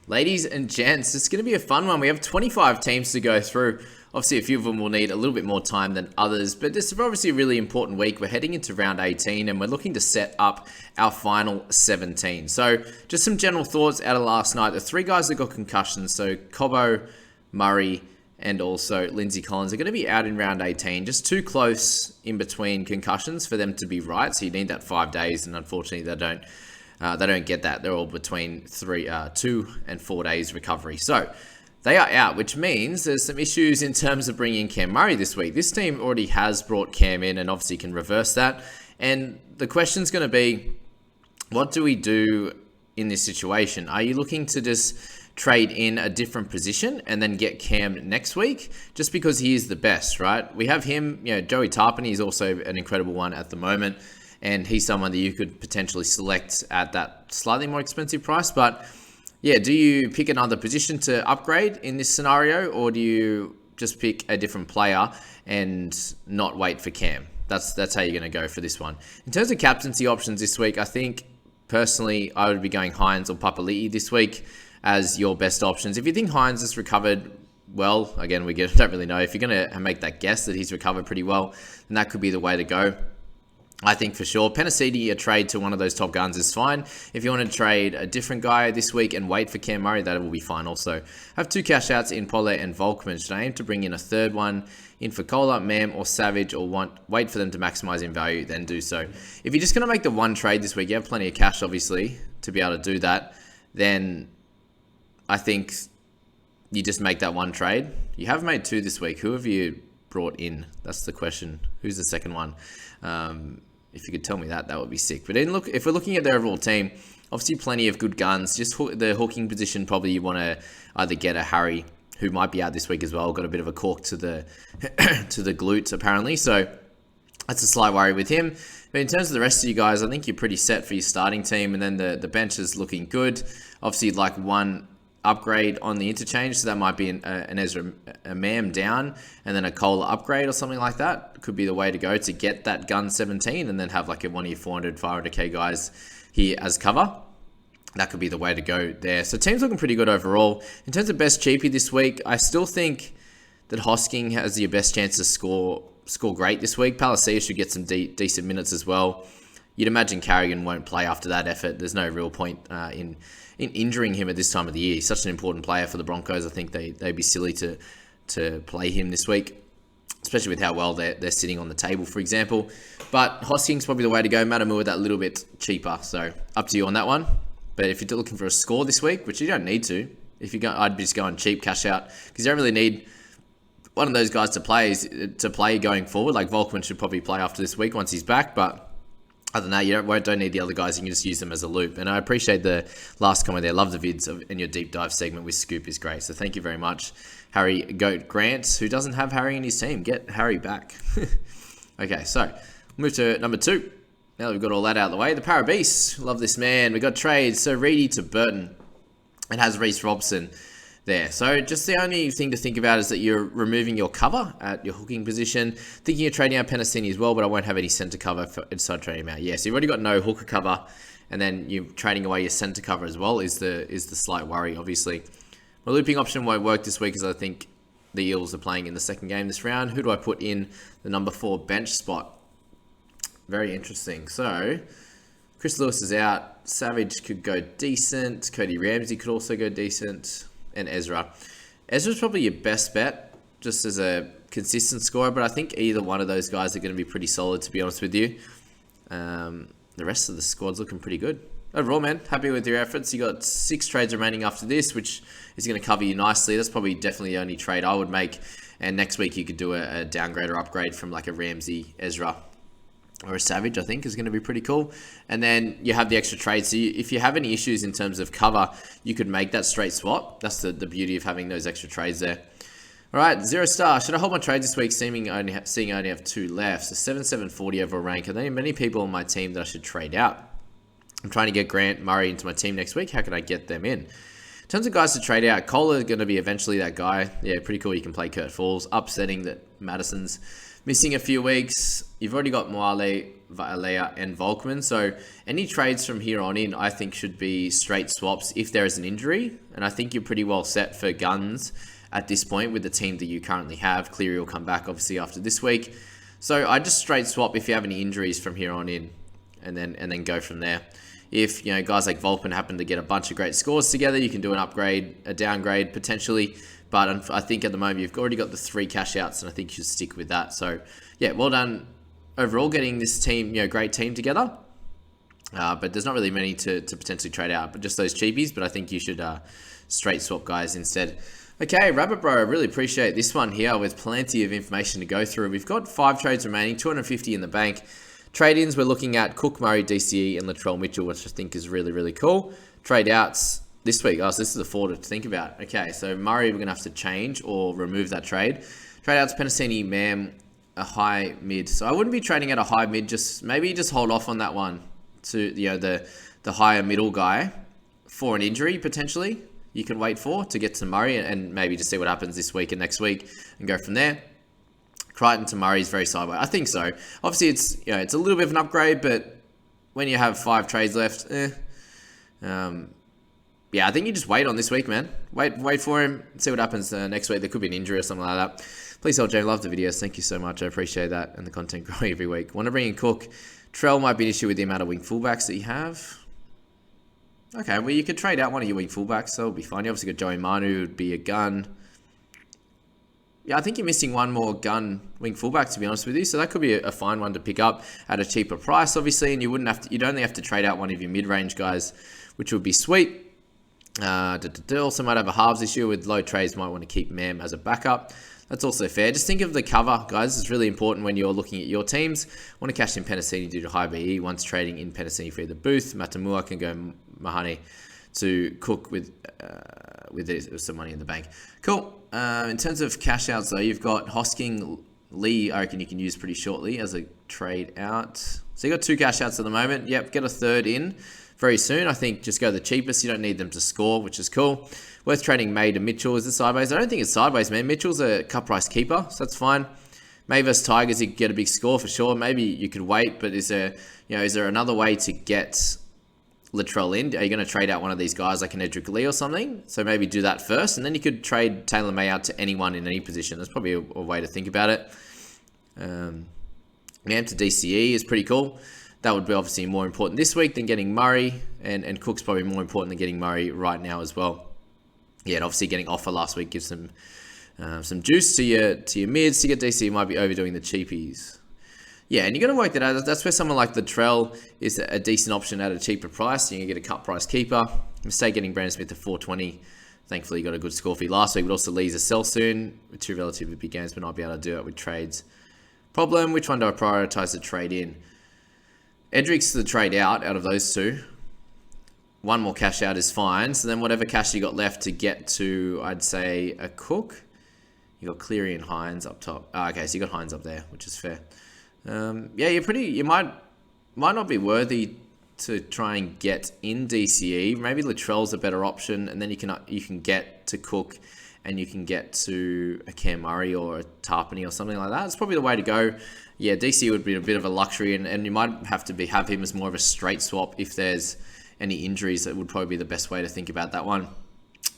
Ladies and gents, it's going to be a fun one. We have 25 teams to go through. Obviously, a few of them will need a little bit more time than others, but this is obviously a really important week. We're heading into round 18 and we're looking to set up our final 17. So just some general thoughts out of last night. The three guys that got concussions, so Cobbo, Murray, and also Lindsay Collins are going to be out in round 18. Just too close in between concussions for them to be right. So you need that 5 days, and unfortunately they don't get that. They're all between 2 and 4 days recovery. So they are out, which means there's some issues in terms of bringing Cam Murray this week. This team already has brought Cam in and obviously can reverse that. And the question's going to be, what do we do in this situation? Are you looking to just trade in a different position and then get Cam next week just because he is the best, right? We have him, Joey Tarpany is also an incredible one at the moment. And he's someone that you could potentially select at that slightly more expensive price. But yeah, do you pick another position to upgrade in this scenario, or do you just pick a different player and not wait for Cam? That's how you're going to go for this one. In terms of captaincy options this week, I think personally I would be going Hines or Papali'i this week as your best options. If you think Hines has recovered well, again, we don't really know. If you're going to make that guess that he's recovered pretty well, then that could be the way to go. I think for sure. Penasiti, a trade to one of those top guns is fine. If you want to trade a different guy this week and wait for Cam Murray, that will be fine also. I have 2 cash outs in Pollett and Volkman. Should I aim to bring in a third one in for Kola, Mam, or Savage, or wait for them to maximize in value, then do so. If you're just going to make the one trade this week, you have plenty of cash, obviously, to be able to do that, then I think you just make that one trade. You have made 2 this week. Who have you brought in? That's the question. Who's the second one? If you could tell me that would be sick. But if we're looking at their overall team, obviously plenty of good guns. Just the hooking position, probably you want to either get a Harry, who might be out this week as well. Got a bit of a cork to the to the glutes apparently. So that's a slight worry with him. But in terms of the rest of you guys, I think you're pretty set for your starting team. And then the bench is looking good. Obviously, you'd like one upgrade on the interchange, so that might be an Ezra a Mam down and then a Cola upgrade or something like that. Could be the way to go to get that gun 17 and then have like one of your 400 500k guys here as cover. That could be the way to go there. So team's looking pretty good overall. In terms of best cheapie this week, I still think that Hosking has your best chance to score great this week. Palacia should get some decent minutes as well. You'd imagine Carrigan won't play after that effort. There's no real point in injuring him at this time of the year. He's such an important player for the Broncos. I think they'd be silly to play him this week, especially with how well they're sitting on the table, for example. But Hosking's probably the way to go. Matamua that little bit cheaper, so up to you on that one. But if you're looking for a score this week, which you don't need to, I'd be just going cheap cash out because you don't really need one of those guys to play going forward. Like Volkman should probably play after this week once he's back, but other than that, you don't need the other guys. You can just use them as a loop. And I appreciate the last comment there. Love the vids and your deep dive segment with Scoop is great. So thank you very much, Harry Goat Grant, who doesn't have Harry in his team. Get Harry back. Okay, so move to number 2. Now that we've got all that out of the way, the Parabeast. Love this man. We got trades. So Reedy to Burton. It has Reece Robson there. So just the only thing to think about is that you're removing your cover at your hooking position. Thinking of trading out Penasini as well, but I won't have any centre cover for inside trading him out. Yeah, so you've already got no hooker cover, and then you're trading away your centre cover as well is the slight worry, obviously. My looping option won't work this week as I think the Eels are playing in the second game this round. Who do I put in the number 4 bench spot? Very interesting. So Chris Lewis is out. Savage could go decent. Cody Ramsey could also go decent. And Ezra. Ezra's probably your best bet, just as a consistent scorer, but I think either one of those guys are going to be pretty solid, to be honest with you. The rest of the squad's looking pretty good. Overall, man, happy with your efforts. You got 6 trades remaining after this, which is going to cover you nicely. That's probably definitely the only trade I would make. And next week you could do a downgrade or upgrade from like a Ramsey, Ezra, or a Savage, I think is going to be pretty cool. And then you have the extra trade. So if you have any issues in terms of cover, you could make that straight swap. That's the beauty of having those extra trades there. All right, 0 star. Should I hold my trades this week, seeing I only have 2 left? So 740 overall rank. Are there many people on my team that I should trade out? I'm trying to get Grant Murray into my team next week. How can I get them in? In terms of guys to trade out, Kohler is going to be eventually that guy. Yeah, pretty cool. You can play Kurt Falls. Upsetting that Madison's missing a few weeks. You've already got Moale, Vaalea, and Volkman. So any trades from here on in, I think, should be straight swaps if there is an injury. And I think you're pretty well set for guns at this point with the team that you currently have. Cleary will come back, obviously, after this week. So I just straight swap if you have any injuries from here on in, and then go from there. If, guys like Volkman happen to get a bunch of great scores together, you can do an upgrade, a downgrade potentially. But I think at the moment you've already got the 3 cash outs, and I think you should stick with that. So yeah, well done overall getting this team, great team together. But there's not really many to potentially trade out, but just those cheapies. But I think you should straight swap guys instead. Okay, Rabbit Bro, I really appreciate this one here with plenty of information to go through. We've got 5 trades remaining, 250 in the bank. Trade-ins, we're looking at Cook, Murray, DCE, and Latrell Mitchell, which I think is really, really cool. Trade-outs this week. Oh, so this is a 4 to think about. Okay, so Murray, we're going to have to change or remove that trade. Trade-outs, Penasini, Mam, a high mid. So I wouldn't be trading at a high mid. Maybe just hold off on that one to the higher middle guy for an injury, potentially. You can wait for to get to Murray and maybe just see what happens this week and next week and go from there. Crichton to Murray is very sideways. I think so. Obviously, it's a little bit of an upgrade, but when you have 5 trades left, yeah, I think you just wait on this week, man. Wait for him. See what happens next week. There could be an injury or something like that. Please help Jay. Love the videos. Thank you so much. I appreciate that and the content growing every week. Want to bring in Cook. Trell might be an issue with the amount of wing fullbacks that you have. Okay, well, you could trade out one of your wing fullbacks, so it'll be fine. You obviously got Joey Manu, would be a gun. Yeah, I think you're missing one more gun wing fullback, to be honest with you. So that could be a fine one to pick up at a cheaper price, obviously. And you'd only have to trade out one of your mid-range guys, which would be sweet. Also might have a halves issue with low trades. Might want to keep Mam as a backup. That's also fair. Just think of the cover, guys. It's really important when you're looking at your teams. Want to cash in Penasini due to high BE. Once trading in Penasini for either Booth, Matamua can go Mahane to Cook with some money in the bank. Cool. In terms of cash outs, though, you've got Hosking, Lee, I reckon you can use pretty shortly as a trade out. So you got 2 cash outs at the moment. Yep, get a third in very soon. I think just go the cheapest. You don't need them to score, which is cool. Worth trading May to Mitchell. Is it sideways? I don't think it's sideways, man. Mitchell's a cut price keeper, so that's fine. May versus Tigers, you could get a big score for sure. Maybe you could wait, but is there another way to get Latrell in? Are you going to trade out one of these guys like an Edric Lee or something? So maybe do that first, and then you could trade Taylor May out to anyone in any position. That's probably a way to think about it. Mam to DCE is pretty cool. That would be obviously more important this week than getting Murray, and Cook's probably more important than getting Murray right now as well. Yeah, and obviously getting Offer last week gives some juice to your mids. To get DC, you might be overdoing the cheapies. Yeah, and you got to work that out. That's where someone like Latrell is a decent option at a cheaper price. You can get a cut price keeper. Mistake getting Brandon Smith at 420. Thankfully, you got a good score fee last week, but also Lee's a sell soon with 2 relatively big games, but not be able to do it with trades. Problem, which one do I prioritize to trade in? Edric's the trade out of those 2. One more cash out is fine. So then whatever cash you got left to get to, I'd say, a Cook. You got Cleary and Hines up top. Okay, so you got Hines up there, which is fair. Yeah, you might not be worthy to try and get in DCE. Maybe Latrell's a better option, and then you can get to Cook, and you can get to a Cam Murray or a Tarpany or something like that. It's probably the way to go. Yeah, DCE would be a bit of a luxury, and you might have to have him as more of a straight swap if there's any injuries. That would probably be the best way to think about that one,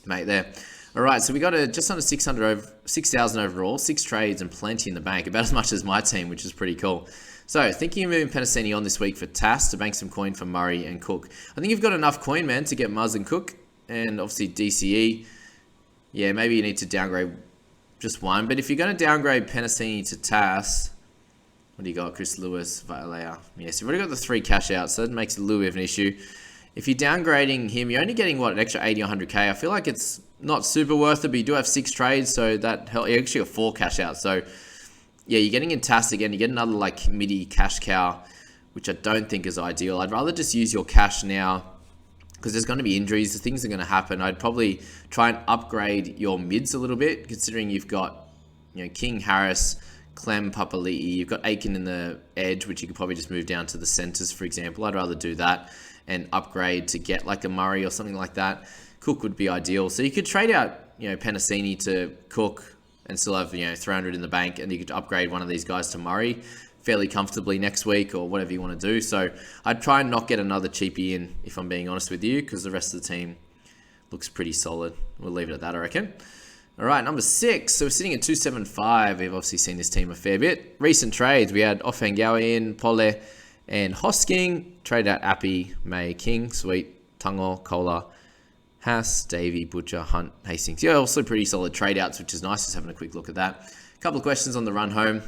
mate, there. All right, so we got just under 6,000 overall, 6 trades and plenty in the bank, about as much as my team, which is pretty cool. So thinking of moving Penasini on this week for Tass to bank some coin for Murray and Cook. I think you've got enough coin, man, to get Muzz and Cook, and obviously DCE. Yeah, maybe you need to downgrade just one, but if you're going to downgrade Penasini to Tass, what do you got? Chris Lewis, Vaalea. Yes, you've already got the 3 cash outs, so that makes it a little bit of an issue. If you're downgrading him, you're only getting, an extra 80 or 100k. I feel like it's not super worth it, but you do have 6 trades, so that helps. You actually got 4 cash outs. So, yeah, you're getting in Tass again. You get another, MIDI cash cow, which I don't think is ideal. I'd rather just use your cash now because there's going to be injuries. Things are going to happen. I'd probably try and upgrade your mids a little bit, considering you've got, King, Harris, Clem, Papali'i. You've got Aiken in the edge, which you could probably just move down to the centers, for example. I'd rather do that and upgrade to get like a Murray or something like that. Cook would be ideal. So you could trade out, Penasini to Cook and still have, 300 in the bank, and you could upgrade one of these guys to Murray fairly comfortably next week or whatever you want to do. So I'd try and not get another cheapie in, if I'm being honest with you, because the rest of the team looks pretty solid. We'll leave it at that, I reckon. All right, number 6. So we're sitting at 275. We've obviously seen this team a fair bit. Recent trades, we had Offengawa in, Pole, and Hosking. Trade out Appy, May, King, Sweet, Tungo, Kohler, Haas, Davey, Butcher, Hunt, Hastings. Yeah, also pretty solid trade outs, which is nice. Just having a quick look at that. A couple of questions on the run home.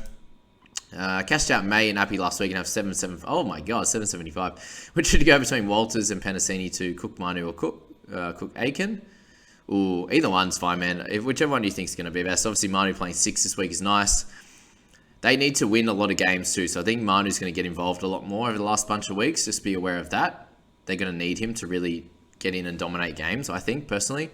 Cashed out May and Appy last week and have 775. Which should go between Walters and Penasini to Cook, Manu, or Cook Aiken? Ooh, either one's fine, man. Whichever one you think is going to be best. Obviously, Manu playing 6 this week is nice. They need to win a lot of games too, so I think Manu's going to get involved a lot more over the last bunch of weeks. Just be aware of that. They're going to need him to really get in and dominate games, I think, personally.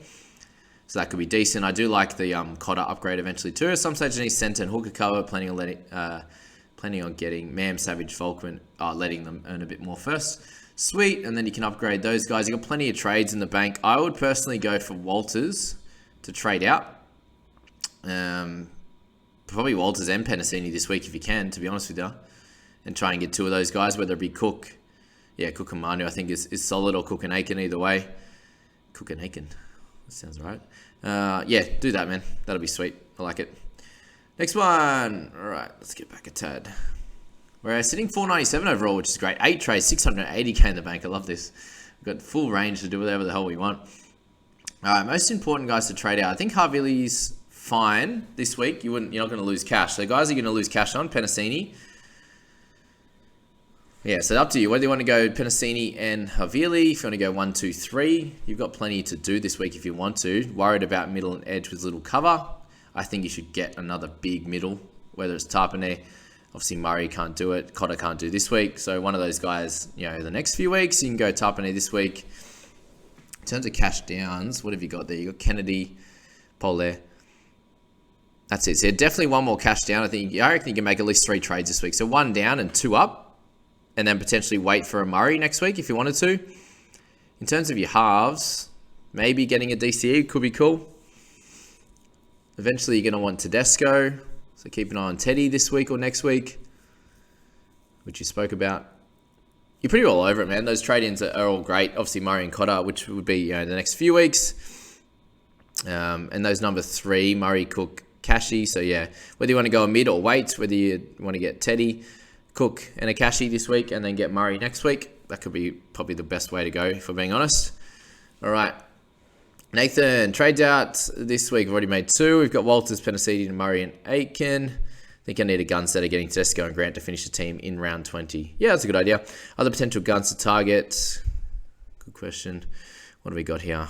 So that could be decent. I do like the Cotter upgrade eventually too. At some stage, I need Centre and hooker cover, planning on getting Mam, Savage, Volkman, letting them earn a bit more first. Sweet, and then you can upgrade those guys. You've got plenty of trades in the bank. I would personally go for Walters to trade out. Probably Walters and Penasini this week if you can, to be honest with you. And try and get 2 of those guys, whether it be Cook. Yeah, Cook and Manu I think is solid, or Cook and Aiken either way. Cook and Aiken. That sounds right. Yeah, do that, man. That'll be sweet. I like it. Next one. All right, let's get back a tad. We're sitting 497 overall, which is great. 8 trades, 680k in the bank. I love this. We've got full range to do whatever the hell we want. All right, most important guys to trade out. I think Havili's fine this week. You're not going to lose cash. So guys are going to lose cash on Penasini. Yeah, so up to you. Whether you want to go Penasini and Havili, if you want to go 1, 2, 3, you've got plenty to do this week if you want to. Worried about middle and edge with little cover. I think you should get another big middle, whether it's Tapane. Obviously, Murray can't do it. Cotter can't do this week. So one of those guys, the next few weeks, you can go Tapane this week. In terms of cash downs, what have you got there? You got Kennedy, Pole. That's it. So definitely one more cash down. I reckon you can make at least 3 trades this week. So 1 down and 2 up. And then potentially wait for a Murray next week if you wanted to. In terms of your halves, maybe getting a DCE could be cool. Eventually, you're going to want Tedesco. So keep an eye on Teddy this week or next week, which you spoke about. You're pretty all over it, man. Those trade-ins are all great. Obviously, Murray and Cotter, which would be the next few weeks. And those number 3, Murray, Cook, Cashy. So yeah, whether you want to go a mid or wait, whether you want to get Teddy, Cook, and a Cashy this week, and then get Murray next week, that could be probably the best way to go, if I'm being honest. All right. Nathan, trades out this week. I've already made 2. We've got Walters, Penasini, and Murray and Aiken. I think I need a gun setter getting Tedesco and Grant to finish the team in round 20. Yeah, that's a good idea. Other potential guns to target. Good question. What do we got here?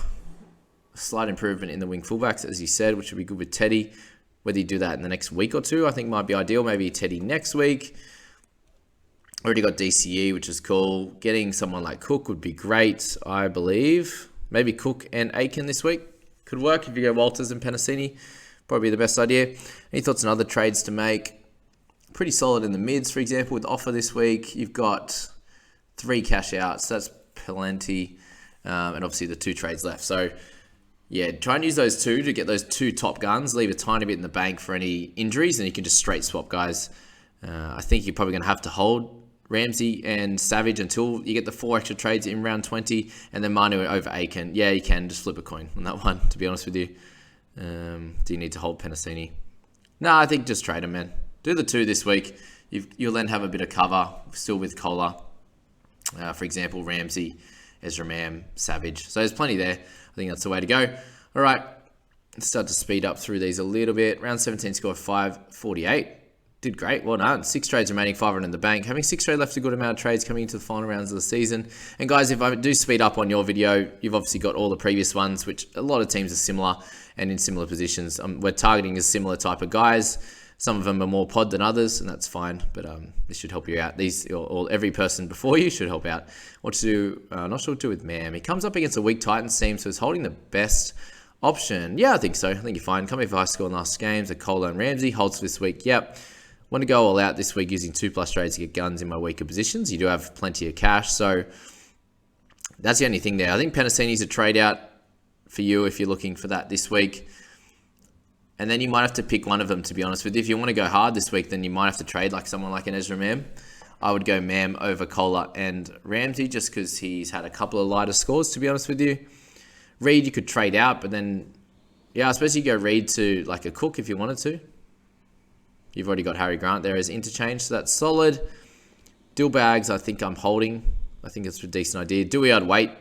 A slight improvement in the wing fullbacks, as you said, which would be good with Teddy. Whether you do that in the next week or 2, I think might be ideal. Maybe Teddy next week. Already got DCE, which is cool. Getting someone like Cook would be great, I believe. Maybe Cook and Aiken this week could work if you go Walters and Penasini. Probably the best idea. Any thoughts on other trades to make? Pretty solid in the mids, for example, with Offer this week. You've got 3 cash outs. That's plenty. And obviously the 2 trades left. So, yeah, try and use those 2 to get those 2 top guns. Leave a tiny bit in the bank for any injuries, and you can just straight swap guys. I think you're probably going to have to hold Ramsey and Savage until you get the 4 extra trades in round 20, and then Manu over Aiken. Yeah, you can just flip a coin on that one, to be honest with you. Do you need to hold Penasini? No, I think just trade him, man. Do the 2 this week. You'll then have a bit of cover, still with Kohler. For example, Ramsey, Ezra Mam, Savage. So there's plenty there. I think that's the way to go. All right, let's start to speed up through these a little bit. Round 17 score 548. Did great. Well done. 6 trades remaining, 500 in the bank. Having 6 trades left, a good amount of trades coming into the final rounds of the season. And guys, if I do speed up on your video, you've obviously got all the previous ones, which a lot of teams are similar and in similar positions. We're targeting a similar type of guys. Some of them are more pod than others, and that's fine. But this should help you out. Every person before you should help out. What to do? Not sure what to do with Mam. He comes up against a weak Titans team, so he's holding the best option. Yeah, I think so. I think you're fine. Coming for high score in last games. A Cole and Ramsey holds this week. Yep. Want to go all out this week using 2+ trades to get guns in my weaker positions. You do have plenty of cash, so that's the only thing there. I think Penasini's a trade out for you if you're looking for that this week. And then you might have to pick one of them, to be honest with you. If you want to go hard this week, then you might have to trade like someone like an Ezra Mam. I would go Mam over Kohler and Ramsey just because he's had a couple of lighter scores, to be honest with you. Reed, you could trade out, but then, yeah, I suppose you go Reed to like a Cook if you wanted to. You've already got Harry Grant there as interchange, so that's solid. Dill Bags, I think I'm holding. I think it's a decent idea. Dewey, I'd wait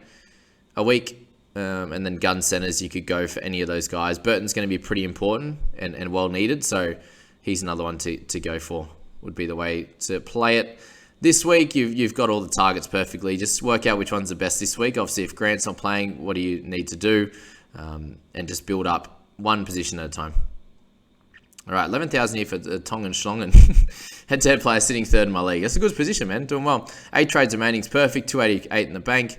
a week. And then gun centers, you could go for any of those guys. Burton's going to be pretty important and well needed, so he's another one to go for. Would be the way to play it. This week, you've got all the targets perfectly. Just work out which one's the best this week. Obviously, if Grant's not playing, what do you need to do? And just build up one position at a time. All right, 11,000 here for Tongan Schlongen. Head-to-head player sitting third in my league. That's a good position, man. Doing well. 8 trades remaining is perfect. 288 in the bank.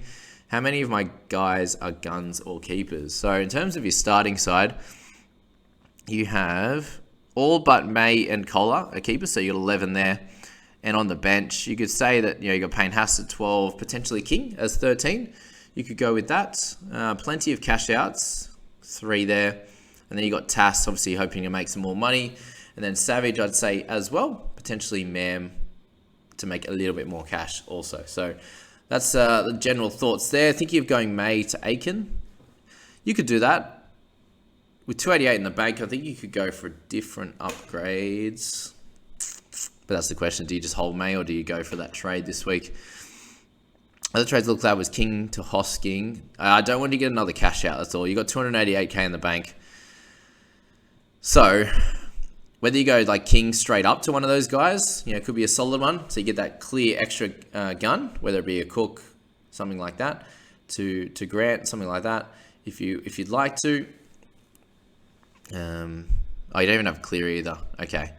How many of my guys are guns or keepers? So in terms of your starting side, you have all but May and Kohler are keepers, so you got 11 there. And on the bench, you could say that you got Payne Haas at 12, potentially King as 13. You could go with that. Plenty of cash outs, 3 there. And then you got Tass, obviously hoping to make some more money. And then Savage, I'd say as well, potentially Mam to make a little bit more cash also. So that's the general thoughts there. Thinking of going May to Aiken. You could do that. With 288 in the bank, I think you could go for different upgrades. But that's the question. Do you just hold May or do you go for that trade this week? Other trades looked like was King to Hosking. I don't want to get another cash out. That's all. You got 288k in the bank. So whether you go like King straight up to one of those guys, it could be a solid one. So you get that clear extra gun, whether it be a Cook, something like that, to Grant, something like that. If you'd like to. You don't even have clear either. Okay.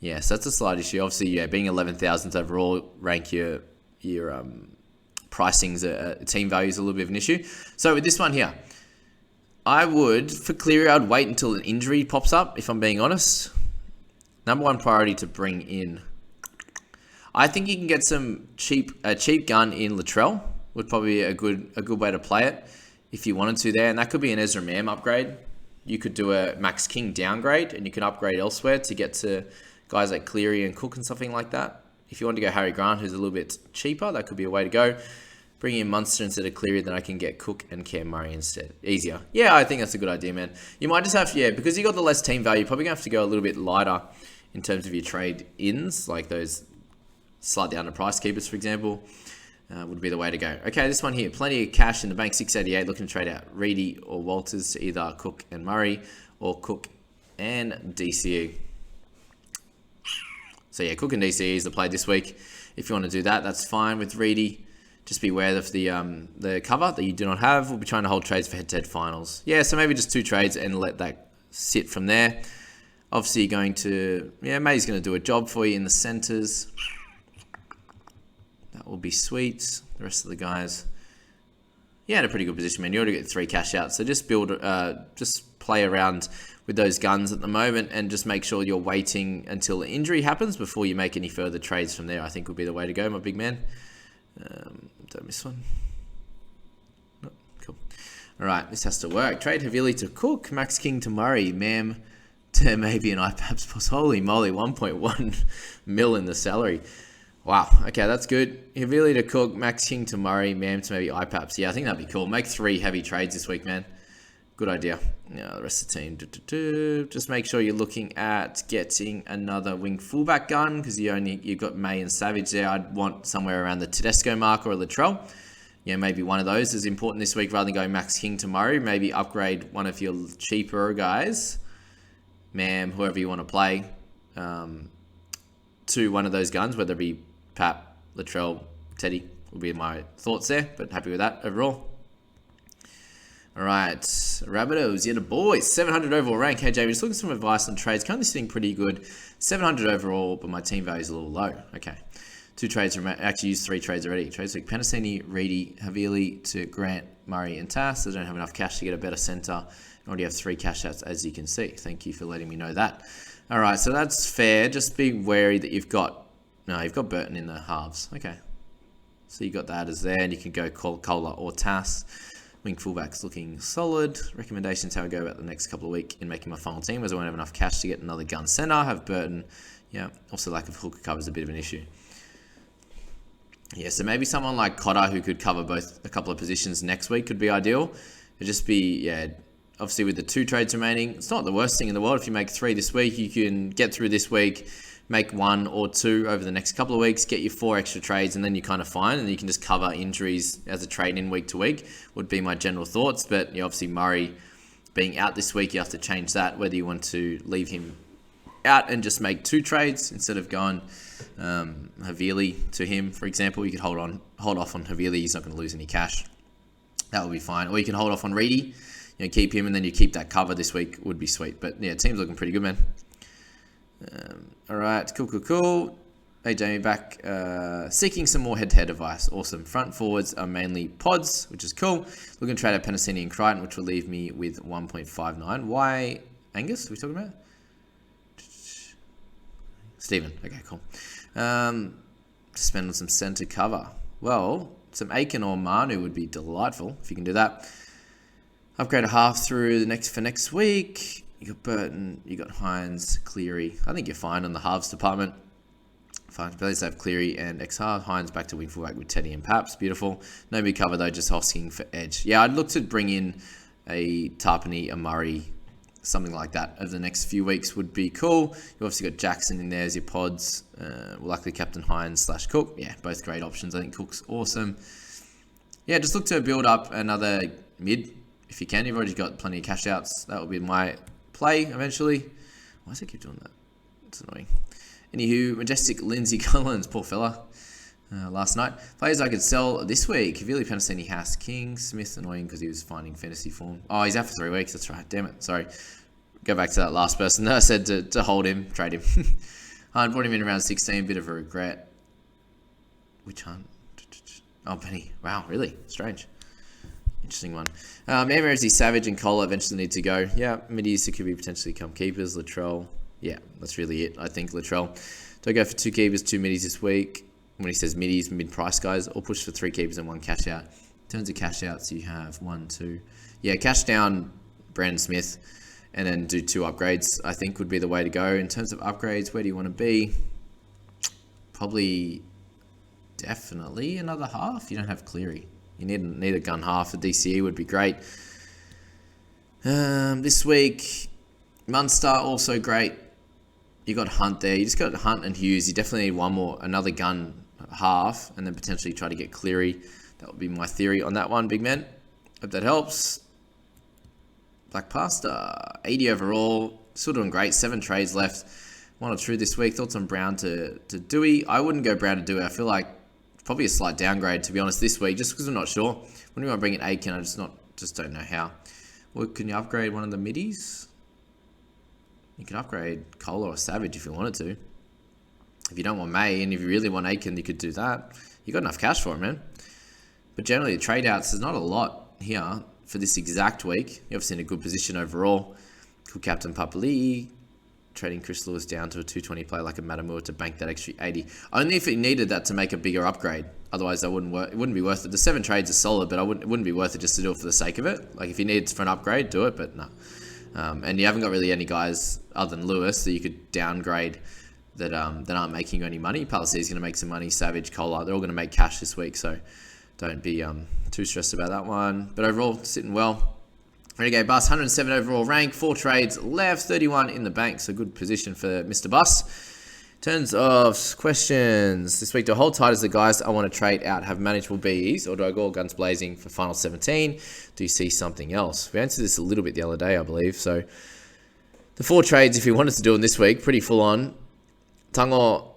Yeah, so that's a slight issue. Obviously, being 11,000th overall rank, your pricing's team value is a little bit of an issue. So with this one here, I would, for Cleary, I'd wait until an injury pops up, if I'm being honest. Number one priority to bring in. I think you can get a cheap gun in Latrell. Would probably be a good way to play it if you wanted to there. And that could be an Ezra Mam upgrade. You could do a Max King downgrade and you can upgrade elsewhere to get to guys like Cleary and Cook and something like that. If you want to go Harry Grant, who's a little bit cheaper, that could be a way to go. Bring in Munster instead of Cleary, then I can get Cook and Cam Murray instead. Easier. Yeah, I think that's a good idea, man. You might just have to, because you got the less team value, you're probably going to have to go a little bit lighter in terms of your trade-ins, like those slightly underpriced keepers, for example, would be the way to go. Okay, this one here, plenty of cash in the bank, 688, looking to trade out Reedy or Walters to either Cook and Murray or Cook and DCE. So yeah, Cook and DCE is the play this week. If you want to do that, that's fine with Reedy. Just be aware of the cover that you do not have. We'll be trying to hold trades for head-to-head finals. Yeah, so maybe just 2 trades and let that sit from there. Obviously, you're going to... Yeah, May's going to do a job for you in the centres. That will be sweet. The rest of the guys... Yeah, in a pretty good position, man. You already get 3 cash outs. So just just play around with those guns at the moment and just make sure you're waiting until the injury happens before you make any further trades from there. I think would be the way to go, my big man. Don't miss one. No, cool. All right, this has to work. Trade Havili to Cook, Max King to Murray, Mam to maybe an IPAPS plus. Holy moly, 1.1 mil in the salary. Wow. Okay, that's good. Havili to Cook, Max King to Murray, Mam to maybe IPAPS. Yeah, I think that'd be cool. Make 3 heavy trades this week, man. Good idea. Yeah, the rest of the team. Just make sure you're looking at getting another wing fullback gun because you've got May and Savage there. I'd want somewhere around the Tedesco mark or a Latrell. Yeah, maybe one of those is important this week rather than going Max King to Murray. Maybe upgrade one of your cheaper guys, Mam, whoever you want to play, to one of those guns, whether it be Pap, Latrell, Teddy, would be my thoughts there. But happy with that overall. All right, Rabbitohs, yeah, the boys, 700 overall rank. Hey, Jamie, just looking for some advice on trades. Currently sitting pretty good, 700 overall, but my team value is a little low. Okay, 2 trades, actually used 3 trades already. Trades like Penasini, Reedy, Havili to Grant, Murray, and Tass. I don't have enough cash to get a better centre. I already have 3 cash outs, as you can see. Thank you for letting me know that. All right, so that's fair. Just be wary that you've got Burton in the halves. Okay, so you got that as there, and you can go Kohler or Tass. Wing fullbacks looking solid. Recommendations how I go about the next couple of weeks in making my final team, as I won't have enough cash to get another gun centre. Have Burton. Yeah, also lack of hooker cover is a bit of an issue. Yeah, so maybe someone like Cotter who could cover both a couple of positions next week could be ideal. It'd just be, yeah, obviously with the 2 trades remaining, it's not the worst thing in the world. If you make 3 this week, you can get through this week, make 1 or 2 over the next couple of weeks, get your 4 extra trades, and then you're kind of fine, and you can just cover injuries as a trade in week to week, would be my general thoughts. But obviously Murray being out this week, you have to change that, whether you want to leave him out and just make 2 trades instead of going Havili to him, for example. You could hold off on Havili. He's not going to lose any cash. That would be fine. Or you can hold off on Reedy, keep him, and then you keep that cover this week would be sweet. But yeah, team's looking pretty good, man. All right, cool. Hey, Jamie, back. Seeking some more head-to-head advice. Awesome. Front forwards are mainly pods, which is cool. Looking to trade out Penasini and Crichton, which will leave me with 1.59. Why Angus? Are we talking about? Stephen. Okay, cool. Spend on some centre cover. Well, some Aiken or Manu would be delightful if you can do that. Upgrade a half through for next week. You got Burton, you got Hines, Cleary. I think you're fine on the halves department. Fine. Please have Cleary and XR. Hines back to wing fullback with Teddy and Paps. Beautiful. No big cover though, just Hosking for edge. Yeah, I'd look to bring in a Tarpany, a Murray, something like that over the next few weeks would be cool. You've obviously got Jackson in there as your pods. Likely Captain Hines / Cook. Yeah, both great options. I think Cook's awesome. Yeah, just look to build up another mid if you can. You've already got plenty of cash outs. That will be my play eventually. Why does it keep doing that? It's annoying. Anywho, Majestic Lindsay Collins, poor fella. Last night. Players I could sell this week. Havili, Penasini, Haas, King, Smith, annoying because he was finding fantasy form. Oh, he's out for 3 weeks. That's right. Damn it. Sorry. Go back to that last person that I said to hold him, trade him. Hunt brought him in around 16. Bit of a regret. Which Hunt? Oh, Benny. Wow, really? Strange. Interesting one. Mercy, Savage, and Cole eventually need to go. Yeah, middies could be potentially come keepers. Latrell. Yeah, that's really it. I think Latrell. Do I go for 2 keepers, 2 middies this week? When he says middies, mid-price guys, or push for 3 keepers and 1 cash out. In terms of cash outs, you have 1, 2. Yeah, cash down Brandon Smith and then do 2 upgrades, I think would be the way to go. In terms of upgrades, where do you want to be? Probably definitely another half. You don't have Cleary. You need a gun half. The DCE would be great. This week, Munster also great. You got Hunt there. You just got Hunt and Hughes. You definitely need another gun half, and then potentially try to get Cleary. That would be my theory on that one, big man. Hope that helps. Black Pasta, 80 overall. Still doing great. 7 trades left. 1 or 2 this week. Thoughts on Brown to Dewey? I wouldn't go Brown to Dewey. I feel like probably a slight downgrade, to be honest, this week, just because I'm not sure. When do you want to bring in Aiken? I just don't know how. Well, can you upgrade one of the middies? You can upgrade Cola or Savage if you wanted to. If you don't want May, and if you really want Aiken, you could do that. You got enough cash for it, man. But generally, the trade outs, there's not a lot here for this exact week. You're obviously in a good position overall. Cool Captain Papali'i. Trading Chris Lewis down to a 220 play like a Matamua to bank that extra 80. Only if it needed that to make a bigger upgrade. Otherwise, it wouldn't be worth it. The 7 trades are solid, but it wouldn't be worth it just to do it for the sake of it. Like, if you need it for an upgrade, do it, but no. And you haven't got really any guys other than Lewis that you could downgrade that aren't making you any money. Palacier's going to make some money. Savage, Kohler, they're all going to make cash this week, so don't be too stressed about that one. But overall, sitting well. Renegade Bus, 107 overall rank, 4 trades left, 31 in the bank, so good position for Mr. Bus. In terms of questions, this week, do I hold tight as the guys I want to trade out have manageable BEs, or do I go all guns blazing for final 17? Do you see something else? We answered this a little bit the other day, I believe. So the 4 trades, if you wanted to do them this week, pretty full on. Tungo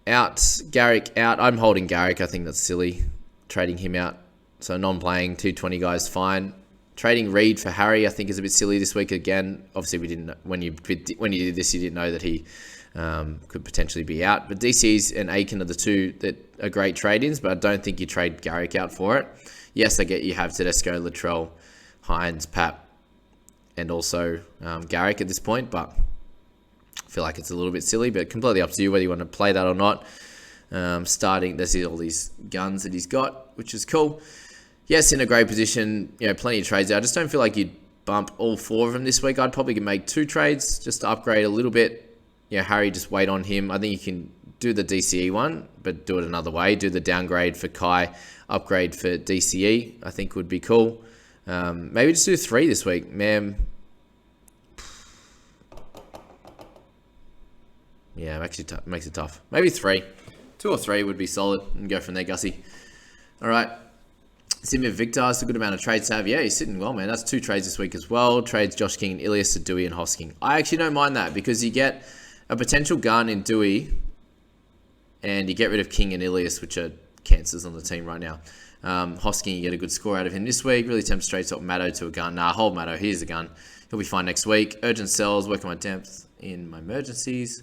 out, Garrick out. I'm holding Garrick. I think that's silly, trading him out. So non-playing, 220 guys, fine. Trading Reed for Harry, I think, is a bit silly this week again. Obviously, we didn't when you did this, you didn't know that he could potentially be out. But DC's and Aiken are the 2 that are great trade-ins, but I don't think you trade Garrick out for it. Yes, I get you have Tedesco, Latrell, Hines, Pap, and also Garrick at this point, but I feel like it's a little bit silly, but completely up to you whether you want to play that or not. There's all these guns that he's got, which is cool. Yes, in a great position, plenty of trades. I just don't feel like you'd bump all 4 of them this week. I'd probably make 2 trades just to upgrade a little bit. Harry, just wait on him. I think you can do the DCE one, but do it another way. Do the downgrade for Kai, upgrade for DCE, I think would be cool. Maybe just do 3 this week. Man, yeah, actually makes it tough. Maybe 3. 2 or 3 would be solid, and go from there, Gussie. All right. Simon Victor, it's a good amount of trades to have. Yeah, he's sitting well, man. That's 2 trades this week as well. Trades Josh King and Ilias to Dewey and Hosking. I actually don't mind that because you get a potential gun in Dewey and you get rid of King and Ilias, which are cancers on the team right now. Hosking, you get a good score out of him this week. Really tempts straight swap Matto to a gun. Nah, hold Matto. Here's a gun. He'll be fine next week. Urgent sells, working my depth in my emergencies.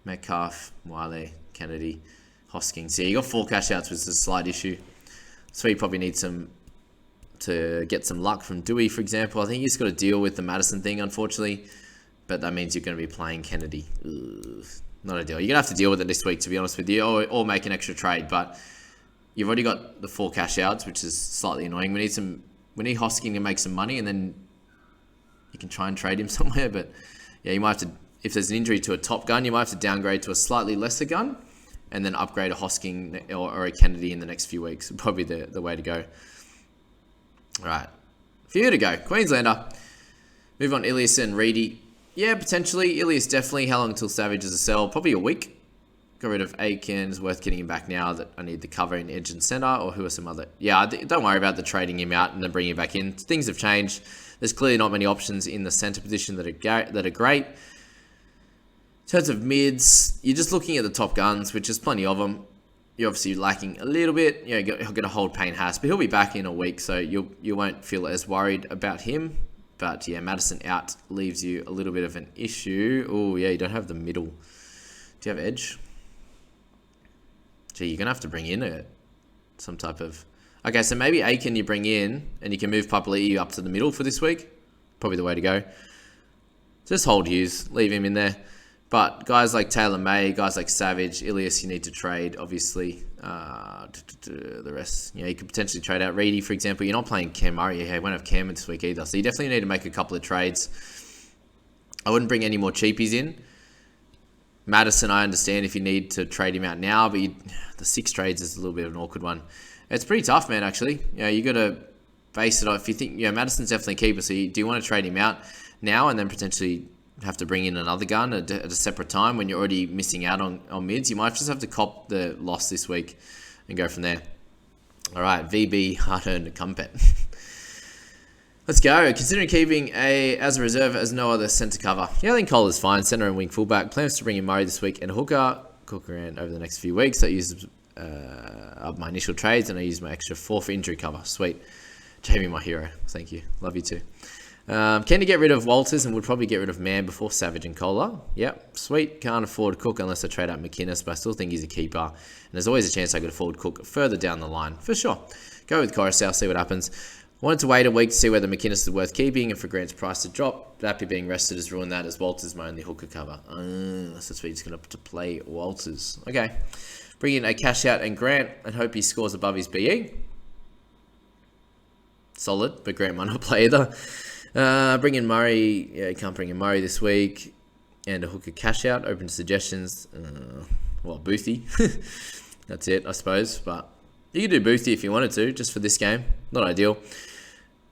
Metcalf, Wiley, Kennedy, Hosking. So yeah, you got 4 cash outs, which is a slight issue. So you probably need to get some luck from Dewey, for example. I think he's got to deal with the Madison thing, unfortunately. But that means you're going to be playing Kennedy. Ugh, not ideal. You're going to have to deal with it this week, to be honest with you, or make an extra trade. But you've already got the 4 cash outs, which is slightly annoying. We need Hosking to make some money, and then you can try and trade him somewhere. But yeah, you might have to, if there's an injury to a top gun, you might have to downgrade to a slightly lesser gun, and then upgrade a Hosking or a Kennedy in the next few weeks. Probably the way to go. All right. Few to go. Queenslander. Move on Ilias and Reedy. Yeah, potentially. Ilias definitely. How long until Savage is a sell? Probably a week. Got rid of Aiken. It's worth getting him back now that I need the cover in edge and center. Or who are some other... Yeah, don't worry about the trading him out and then bringing him back in. Things have changed. There's clearly not many options in the center position that are great. In terms of mids, you're just looking at the top guns, which is plenty of them. You're obviously lacking a little bit. You're going to hold Payne Haas, but he'll be back in a week, so you won't feel as worried about him. But yeah, Madison out leaves you a little bit of an issue. Oh yeah, you don't have the middle. Do you have edge? Gee, you're going to have to bring in some type of... Okay, so maybe Aiken you bring in, and you can move Papali'i up to the middle for this week. Probably the way to go. Just hold Hughes. Leave him in there. But guys like Taylor May, guys like Savage, Ilias, you need to trade, obviously. The rest, you could potentially trade out Reedy, for example. You're not playing Cam Murray. You won't have Cam this week either. So you definitely need to make a couple of trades. I wouldn't bring any more cheapies in. Madison, I understand if you need to trade him out now, but the 6 trades is a little bit of an awkward one. It's pretty tough, man, actually. You got to base it on, if you think, Madison's definitely a keeper, so do you want to trade him out now and then potentially have to bring in another gun at a separate time when you're already missing out on mids? You might just have to cop the loss this week and go from there. All right, VB, hard-earned Cumpet. Let's go. Considering keeping as a reserve as no other centre cover. Yeah, I think Cole is fine. Centre and wing fullback. Plans to bring in Murray this week and a hooker. Cook around over the next few weeks. That uses up my initial trades and I use my extra 4 for injury cover. Sweet. Jamie, my hero. Thank you. Love you too. Can you get rid of Walters and would probably get rid of Mann before Savage and Kohler? Yep, sweet. Can't afford Cook unless I trade out McInnes, but I still think he's a keeper. And there's always a chance I could afford Cook further down the line, for sure. Go with Coruscant, see what happens. Wanted to wait a week to see whether McInnes is worth keeping and for Grant's price to drop. Dappy being rested has ruined that as Walters my only hooker cover. So that's where he's going to play Walters. Okay. Bring in a cash out and Grant and hope he scores above his BE. Solid, but Grant might not play either. Bring in Murray. Yeah, you can't bring in Murray this week. And a hooker cash out. Open to suggestions. Boothie. That's it, I suppose. But you could do Boothie if you wanted to, just for this game. Not ideal.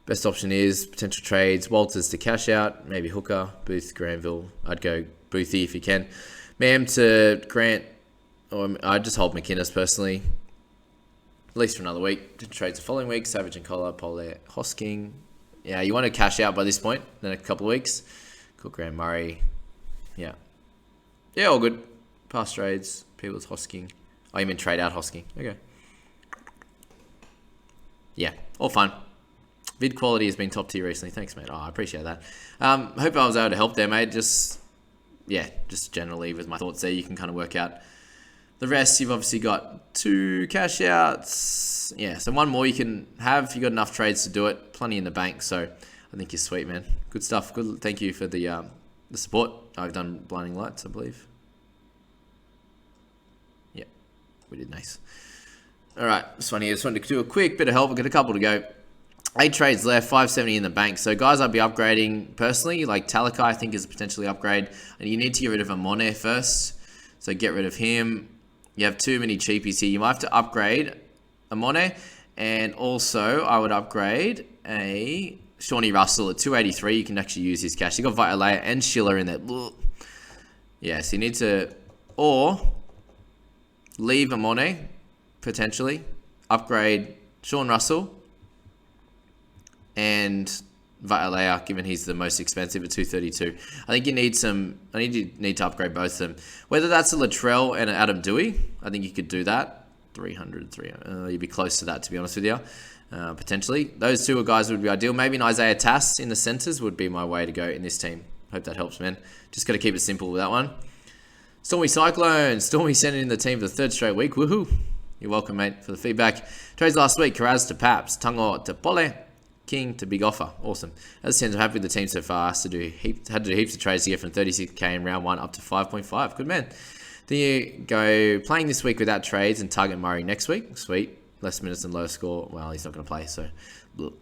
Best option is potential trades. Walters to cash out. Maybe hooker. Booth, Granville. I'd go Boothie if you can. Mam to Grant. Or I'd just hold McInnes personally. At least for another week. Trades the following week. Savage and Collar. Pole, Hosking. Yeah, you want to cash out by this point, in a couple of weeks. Cook, Grant, Murray. Yeah. Yeah, all good. Past trades. People's Hosking. Oh, you mean trade out Hosking. Okay. Yeah, all fun. Vid quality has been top tier recently. Thanks, mate. Oh, I appreciate that. Hope I was able to help there, mate. Just generally with my thoughts there, you can kind of work out the rest. You've obviously got 2 cash outs. Yeah, so 1 more you can have. You've got enough trades to do it. Plenty in the bank. So I think you're sweet, man. Good stuff. Good. Thank you for the support. I've done Blinding Lights, I believe. Yeah, we did nice. All right, this one here. Just wanted to do a quick bit of help. We've got a couple to go. 8 trades left, 570 in the bank. So guys, I'd be upgrading personally. Like Talakai, I think is a potentially upgrade, and you need to get rid of Amone first. So get rid of him. You have too many cheapies here. You might have to upgrade Amone, and also I would upgrade a Shawnee Russell at 283. You can actually use his cash. You got Vitalea and Schiller in there. Yeah, so you need to, or leave Amone potentially, upgrade Sean Russell and Vitalea, given he's the most expensive at 232. I think you need to upgrade both of them. Whether that's a Latrell and an Adam Dewey, I think you could do that. 300. You'd be close to that, to be honest with you. Potentially. Those two guys would be ideal. Maybe an Isaiah Tass in the centres would be my way to go in this team. Hope that helps, man. Just got to keep it simple with that one. Stormy Cyclone. Stormy sending in the team for the 3rd straight week. Woohoo. You're welcome, mate, for the feedback. Trades last week. Karaz to Paps. Tango to Pole. King to Big Offer. Awesome. As it seems, I'm happy with the team so far. Had to do heaps of trades to get from 36k in round 1 up to 5.5. Good man. Then you go playing this week without trades and target Murray next week. Sweet. Less minutes and lower score. Well, he's not going to play, so. Bleh.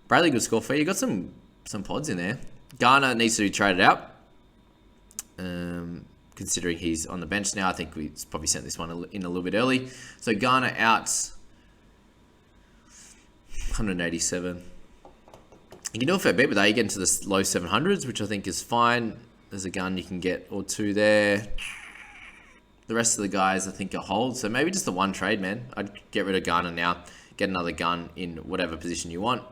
Bradley, good score for you. You got some pods in there. Garner needs to be traded out. Considering he's on the bench now, I think we probably sent this one in a little bit early. So Garner out 187. You can do a fair bit with that. You get into the low 700s, which I think is fine. There's a gun you can get or two there. The rest of the guys, I think, are hold. So maybe just the one trade, man. I'd get rid of Garner now. Get another gun in whatever position you want.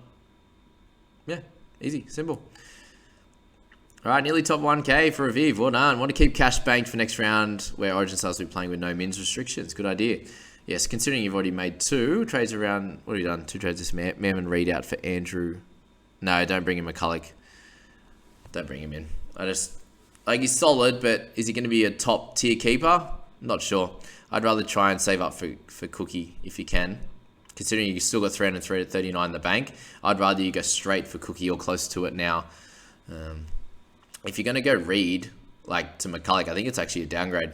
Yeah, easy, simple. All right, nearly top 1k for Aviv. Well done. Want to keep cash banked for next round where Origin Stars will be playing with no mins restrictions. Good idea. Yes, considering you've already made 2 trades around... What have you done? 2 trades this Merman read out for Andrew. No, don't bring in McCulloch. Don't bring him in. Like, he's solid, but is he going to be a top tier keeper? Not sure. I'd rather try and save up for Cookie if you can. Considering you still got 339 in the bank, I'd rather you go straight for Cookie or close to it now. If you're going to go Reed, like to McCulloch, I think it's actually a downgrade,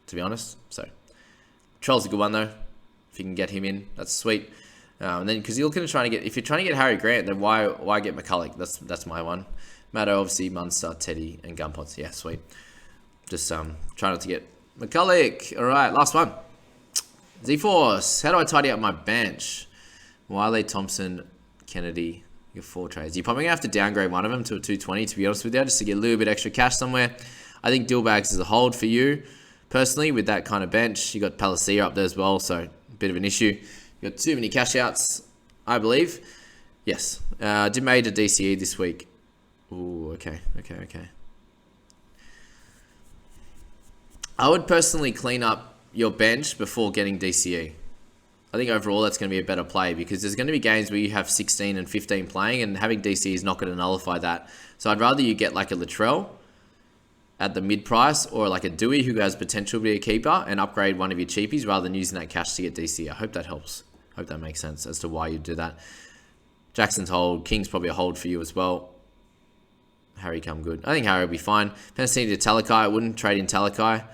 to be honest. So, Troll's a good one though. If you can get him in, that's sweet. And then because you're looking to try to get, if you're trying to get Harry Grant, then why get McCulloch? That's my one. Matto, obviously, Munster, Teddy, and Gunpots. Yeah, sweet. Just try not to get McCulloch. All right, last one. Z-Force. How do I tidy up my bench? Wiley, Thompson, Kennedy. You got 4 trades. You're probably going to have to downgrade one of them to a 220, to be honest with you, just to get a little bit extra cash somewhere. I think Dillbags is a hold for you, personally, with that kind of bench. You got Palacia up there as well, so a bit of an issue. You got too many cash outs, I believe. Yes. Did made a DCE this week. Ooh, okay. I would personally clean up your bench before getting DCE. I think overall that's going to be a better play because there's going to be games where you have 16 and 15 playing and having DCE is not going to nullify that. So I'd rather you get like a Latrell at the mid price or like a Dewey who has potential to be a keeper and upgrade one of your cheapies rather than using that cash to get DCE. I hope that helps. Hope that makes sense as to why you do that. Jackson's hold. King's probably a hold for you as well. Harry come good. I think Harry will be fine. Penasini to Talakai. I wouldn't trade in Talakai.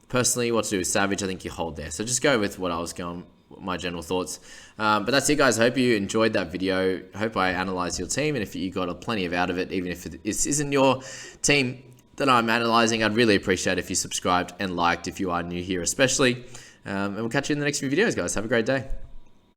Personally, what to do with Savage, I think you hold there. So just go with what I was going, my general thoughts. But that's it, guys. I hope you enjoyed that video. I hope I analysed your team. And if you got plenty of out of it, even if it isn't your team that I'm analysing, I'd really appreciate if you subscribed and liked if you are new here especially. And we'll catch you in the next few videos, guys. Have a great day.